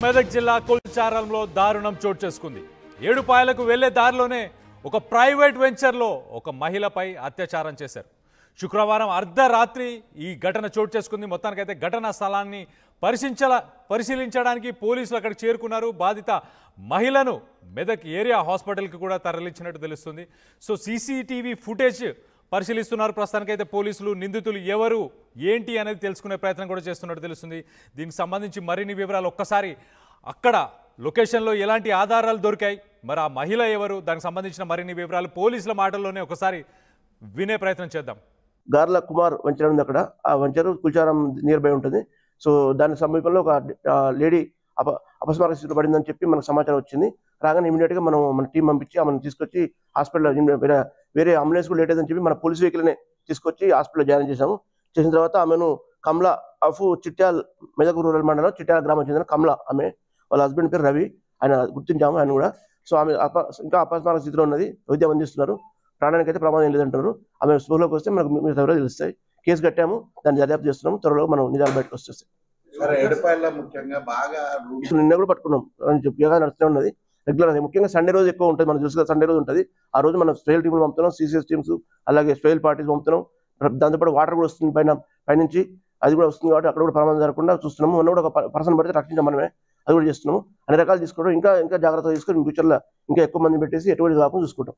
మెదక్ జిల్లా కుల్చారంలో దారుణం చోటు చేసుకుంది. ఏడుపాయలకు వెళ్లే దారిలోనే ఒక ప్రైవేట్ వెంచర్లో ఒక మహిళపై అత్యాచారం చేశారు. శుక్రవారం అర్ధరాత్రి ఈ ఘటన చోటు చేసుకుంది. మొత్తానికైతే ఘటనా స్థలాన్ని పరిశీలించడానికి పోలీసులు అక్కడికి చేరుకున్నారు. బాధిత మహిళను మెదక్ ఏరియా హాస్పిటల్కి కూడా తరలించినట్టు తెలుస్తుంది. సో సీసీటీవీ ఫుటేజ్ పరిశీలిస్తున్నారు. ప్రస్తుతానికైతే పోలీసులు నిందితులు ఎవరు ఏంటి అనేది తెలుసుకునే ప్రయత్నం కూడా చేస్తున్నట్టు తెలుస్తుంది. దీనికి సంబంధించి మరిన్ని వివరాలు ఒక్కసారి అక్కడ లొకేషన్లో ఎలాంటి ఆధారాలు దొరికాయి, మరి ఆ మహిళ ఎవరు, దానికి సంబంధించిన మరిన్ని వివరాలు పోలీసుల మాటల్లోనే ఒకసారి వినే ప్రయత్నం చేద్దాం. గార్ల కుమార్ వెంచర్ ఉంది. అక్కడ ఆ వెంచర్ కుల్చారం నియర్ బై ఉంటుంది. సో దాని సమీపంలో ఒక లేడీ అపస్మారక స్థితిలో పడిందని చెప్పి మనకు సమాచారం వచ్చింది. రాగానే ఇమీడియట్గా మన టీం పంపించి ఆమెను తీసుకొచ్చి హాస్పిటల్లో వేరే అంబులెన్స్ కూడా లేట్ అయిందని చెప్పి మన పోలీస్ వెహికల్ని తీసుకొచ్చి హాస్పిటల్లో జాయిన్ చేశాము. చేసిన తర్వాత ఆమెను కమలా ఆఫ్ చిట్యాల్, మెదక్ రూరల్ మండలం చిట్యాల గ్రామం చెందిన కమలా, ఆమె వాళ్ళ హస్బెండ్ పేరు రవి, ఆయన గుర్తించాము ఆయన కూడా. సో ఆమె ఇంకా అపస్మారక స్థితిలో ఉన్నది, వైద్యం అందిస్తున్నారు. ప్రాణానికి అయితే ప్రమాదం లేదంటున్నారు. ఆమె స్పృహలోకి వస్తే మనకు మీరు ఎవరో తెలుస్తాయి. కేసు కట్టాము, దాన్ని దర్యాప్తు చేస్తున్నాము. త్వరలో మనం నిజాలు బయటకు వచ్చేస్తాయి. నిన్న కూడా పట్టుకున్నాం అని చెప్పి నడుస్తూనే ఉన్నది రెగ్యులర్. ముఖ్యంగా సండే రోజు ఎక్కువ ఉంటుంది, మనం చూసుకున్న సండే రోజు ఉంటుంది. ఆ రోజు మనం స్పెషల్ టీంలు పంపుతున్నాం, సిసిఎస్ టీమ్స్, అలాగే స్పెషల్ పార్టీస్ పంపుతున్నాం. దాంతోపాటు వాటర్ కూడా వస్తుంది పైనుంచి, అది కూడా వస్తుంది కాబట్టి అక్కడ కూడా ప్రమాదం జరగకుండా చూస్తున్నాము. మొన్న కూడా ఒక పర్సన్ పడితే రక్షించాం మనమే, అది కూడా చేస్తున్నాము. అన్ని రకాలు తీసుకోవడం ఇంకా జాగ్రత్తగా తీసుకొని ఫ్యూచర్లో ఇంకా ఎక్కువ మంది పెట్టేసి ఎటువంటి కాకుండా చూసుకుంటాం.